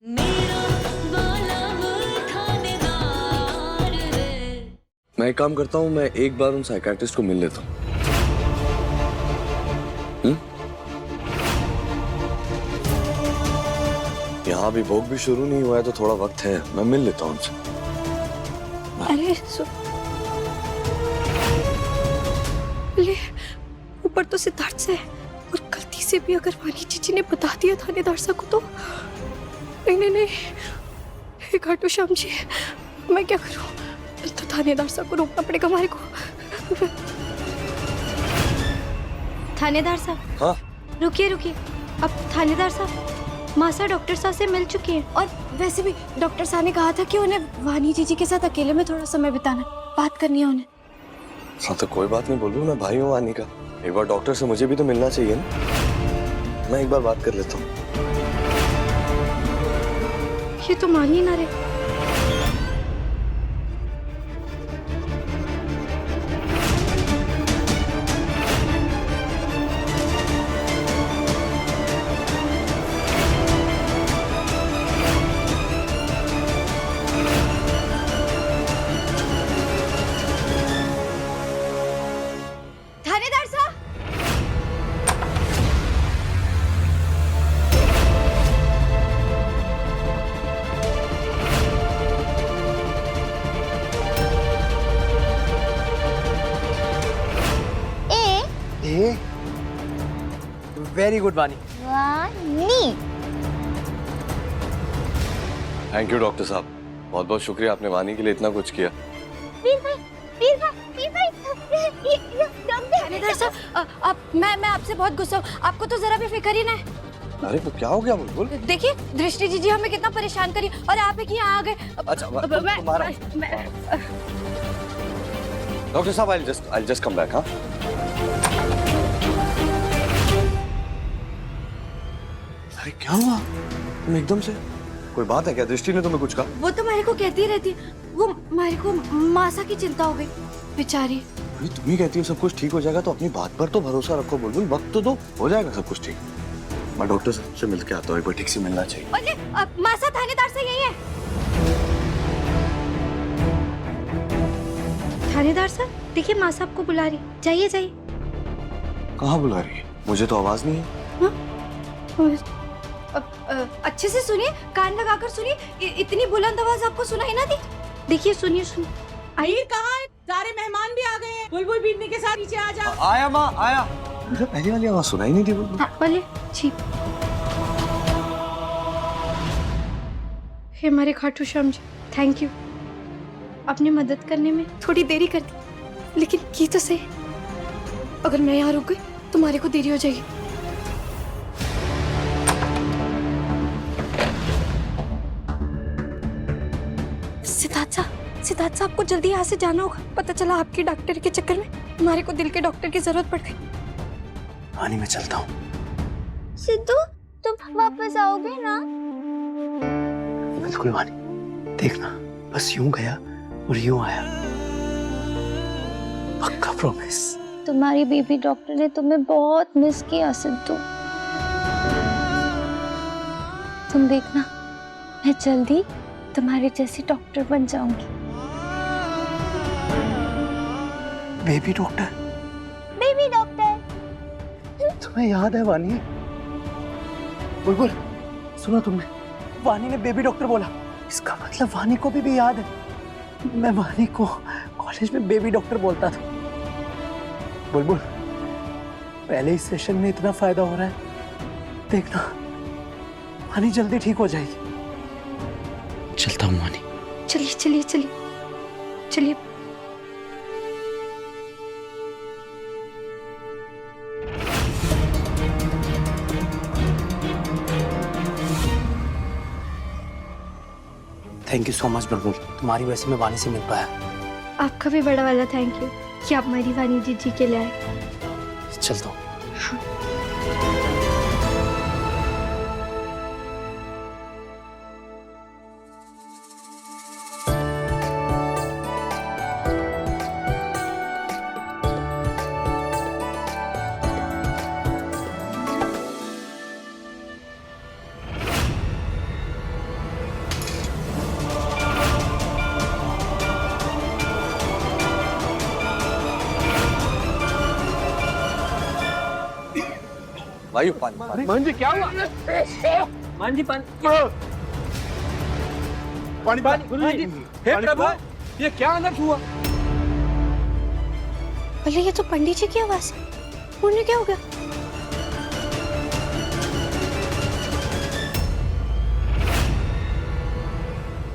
मेरा वाला वो थानेदार है। मैं एक काम करता हूँ, मैं एक बार उन साइकियाट्रिस्ट को मिल लेता हूँ। यहाँ भी भोग भी शुरू नहीं हुआ है तो थोड़ा वक्त है, मैं मिल लेता हूँ उनसे। अरे ले, ऊपर तो सिद्धार्थ से है और गलती से भी अगर वानी जीजी ने बता दिया थानेदार साहब को तो नहीं नहीं नहीं, हे घाटू श्याम जी, मैं क्या करूं? तो थानेदार साहब को रोकना पड़ेगा हमारे को। थानेदार साहब। हाँ रुकिए रुकिए, अब थानेदार साहब मासा डॉक्टर साहब से मिल चुकी हैं और वैसे भी डॉक्टर साहब ने कहा था कि उन्हें वानी जीजी के साथ अकेले में थोड़ा समय बिताना, बात करनी है उन्हें। हाँ तो कोई बात नहीं, बोलूँ मैं भाई हूँ वानी का, एक बार डॉक्टर से मुझे भी तो मिलना चाहिए ना, मैं एक बार बात कर लेता हूँ। ये तो मान ही ना रहे। थानेदार साहब, वेरी गुड वानी। वानी। थैंक यू डॉक्टर साहब, बहुत बहुत शुक्रिया, आपने वानी के लिए इतना कुछ किया। थानेदार साहब, मैं आपसे बहुत गुस्सा हूँ, आपको तो जरा भी फिक्र ही ना है। अरे तो क्या हो गया बुलबुल? देखिए दृष्टि जीजी हमें कितना परेशान करी और आप एक यहाँ आ गए। अच्छा तुम्हारा डॉक्टर साहब, I'll just come back, हाँ? अरे क्या हुआ तुम एकदम से? कोई बात है क्या? दृष्टि ने तुम्हें कुछ कहा? वो तो मारे को कहती रहती है, वो मारे को मासा की चिंता हो गई बेचारी। अरे तुम ही कहती हो सब कुछ ठीक हो जाएगा, तो अपनी बात पर तो भरोसा रखो बुलबुल, वक्त तो दो, हो जाएगा सब कुछ ठीक। मैं डॉक्टर साहब से मिलके आता हूँ, एक बार ठीक से मिलना चाहिए। और ये मासा थानेदार से यही है। थानेदार साहब देखिए, माँ साहब को बुला रही, जाइए जाइए। कहाँ बुला रही है? मुझे तो आवाज नहीं है। अच्छे से सुनिए, कान लगाकर सुनिए, इतनी बुलंद आवाज आपको सुनाई ना दी। देखिए सुनिए सुनिए। आइए, कहाँ है? सारे मेहमान भी आ गए हैं। बुलबुल बीनने के साथ नीचे आ जाओ। आया माँ आया। मुझे पहली वाली आवाज सुनाई नहीं दी बुलबुल। हाँ, बोले जी। हे हमारे खाटू श्याम जी, थैंक यू, अपनी मदद करने में थोड़ी देरी कर दी, लेकिन की तो सही। अगर मैं यहाँ रुक गई तो तुम्हारे को देरी हो जाएगी। सिद्धार्थ साहब को जल्दी यहाँ से जाना होगा, पता चला आपके डॉक्टर के चक्कर में हमारे को दिल के डॉक्टर की जरूरत पड़ गई। वानी मैं चलता हूँ। सिद्धू, तुम वापस आओगे ना? बिल्कुल वानी, देखना बस यूं गया और यूं आया, पक्का प्रॉमिस। तुम्हारी बेबी डॉक्टर ने तुम्हें बहुत मिस किया सिद्धू। तुम देखना, मैं जल्दी तुम्हारी जैसी डॉक्टर बन जाऊंगी। Baby doctor? Baby doctor. तुम्हें याद है वानी? बुलबुल सुना तुमने, वानी ने बेबी डॉक्टर बोला, इसका मतलब वानी को भी याद है। मैं वानी को कॉलेज में बेबी डॉक्टर बोलता था। बुलबुल पहले ही सेशन में इतना फायदा हो रहा है, देखना वानी जल्दी ठीक हो जाएगी। चलता हूँ वानी। चलिए चलिए चलिए चलिए। थैंक यू सो मच बुलबुल, तुम्हारी वजह से मैं वानी से मिल पाया। आपका भी बड़ा वाला थैंक यू कि आप हमारी वानी जीजी के लिए आए। चलता हूँ। वायु पानी। मान जी क्या हुआ? मान जी पानी पानी। हे प्रभु, ये क्या अनर्थ हुआ? बोले ये तो पंडित जी की आवाज है। उन्हें क्या हो गया?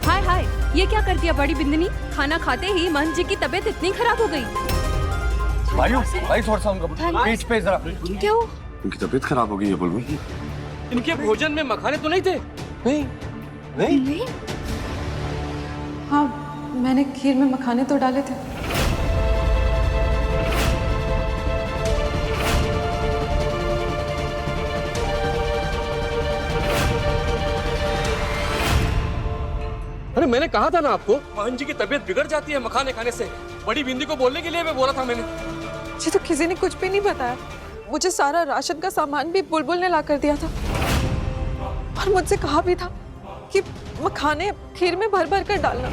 हाय हाय, ये क्या कर दिया बड़ी बिंदनी? खाना खाते ही महंत जी की तबीयत इतनी खराब हो गई। वायु थोड़ा सा उनका पीठ पे जरा। क्यों? उनकी तबीयत खराब हो गई है बुलबुल। इनके भोजन में मखाने तो नहीं थे? नहीं। हाँ, मैंने खीर में मखाने तो डाले थे। अरे मैंने कहा था ना आपको, महंत जी की तबीयत बिगड़ जाती है मखाने खाने से। बड़ी बिंदी को बोलने के लिए मैं बोला था मैंने। मुझे तो किसी ने कुछ भी नहीं बताया। मुझे सारा राशन का सामान भी बुलबुल ने ला कर दिया था और मुझसे कहा भी था कि मखाने खीर में भर भर कर डालना।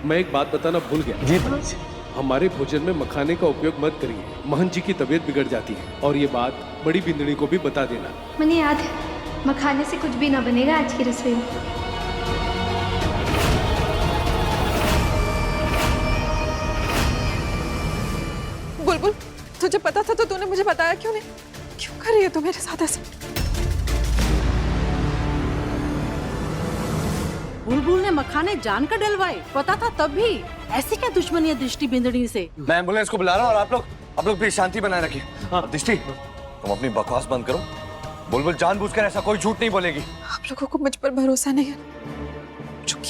मैं एक बात बताना भूल गया जी। हमारे भोजन में मखाने का उपयोग मत करिए, महंत जी की तबीयत बिगड़ जाती है। और ये बात बड़ी बिंदनी को भी बता देना। मुझे याद है, मखाने से कुछ भी ना बनेगा आज की रसोई में। बुलबुल, तुझे पता था तो तूने मुझे बताया क्यों नहीं? क्यों कर रही है तू मेरे साथ ऐसे? बुलबुल ने मखाने जानकर डलवाए, पता था तब भी। ऐसी क्या दुश्मनी है दृष्टि बिंदड़ी से? मैं एम्बुलेंस को बुला रहा हूँ और आप लोग भी शांति बनाए रखिए। हाँ दृष्टि, तुम अपनी बकवास बंद करो। बुलबुल जानबूझकर ऐसा कोई झूठ नहीं बोलेगी। आप लोगों को मुझ पर भरोसा नहीं है? चुप।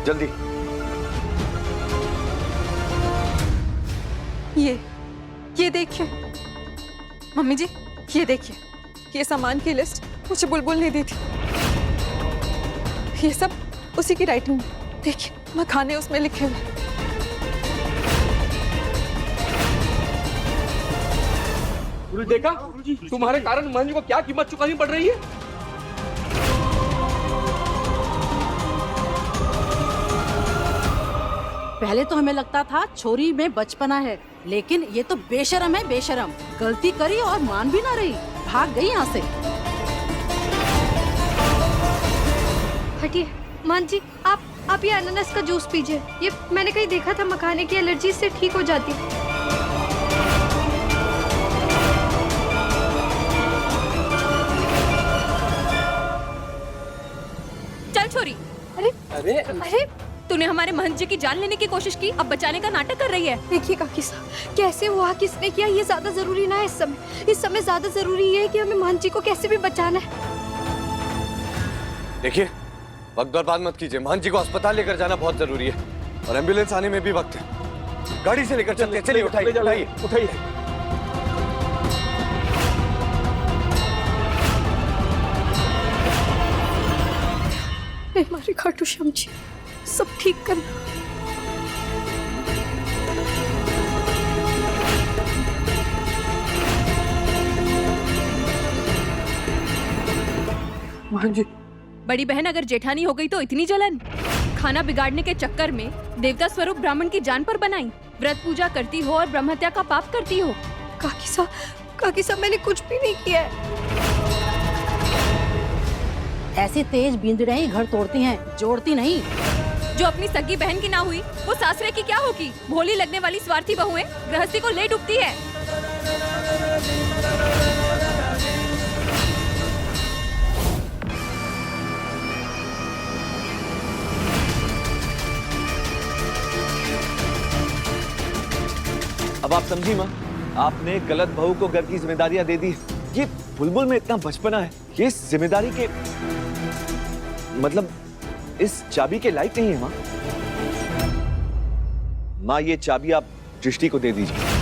जल्दी। ये देखिए मम्मी जी, ये देखिए, ये सामान की लिस्ट मुझे बुलबुल ने दी थी। ये सब उसी की राइटिंग में। देखिए, मखाने उसमें लिखे हुए। गुरु देखा, तुम्हारे कारण महंत जी को क्या कीमत चुकानी पड़ रही है। पहले तो हमें लगता था छोरी में बचपना है, लेकिन ये तो बेशरम है, बेशरम। गलती करी और मान भी ना रही, भाग गई यहाँ से। हटिए मान जी, आप ये अनानास का जूस पीजिए। ये मैंने कहीं देखा था, मखाने की एलर्जी से ठीक हो जाती है। चल छोरी। अरे अरे तूने हमारे महंत जी की जान लेने की कोशिश की, अब बचाने का नाटक कर रही है। देखिए काकी साहब, कैसे हुआ, किसने किया, ये ज्यादा जरूरी ना है इस समय। इस समय ज्यादा जरूरी ये है कि हमें महंत जी को कैसे भी बचाना है। देखिए, वक्त बर्बाद मत कीजिए। महंत जी को अस्पताल लेकर जाना बहुत जरूरी है और एम्बुलेंस आने में भी वक्त है। गाड़ी से लेकर चलते हैं। चलिए उठाइए। हमारे खाटू श्याम जी, सब ठीक करना। जी, बड़ी बहन अगर जेठानी हो गई तो इतनी जलन? खाना बिगाड़ने के चक्कर में देवता स्वरूप ब्राह्मण की जान पर बनाई। व्रत पूजा करती हो और ब्रह्म हत्या का पाप करती हो। काकी साहब मैंने कुछ भी नहीं किया है। ऐसी तेज बिंदड़ियां ही घर तोड़ती हैं, जोड़ती नहीं। जो अपनी सगी बहन की ना हुई, वो सासरे की क्या होगी? भोली लगने वाली स्वार्थी बहुएं गृहस्थी को ले डूबती है। अब आप समझी माँ, आपने गलत बहू को घर की जिम्मेदारियां दे दी। ये बुलबुल में इतना बचपना है, ये जिम्मेदारी के मतलब इस चाबी के लायक नहीं है माँ। माँ, ये चाबी आप दृष्टि को दे दीजिए।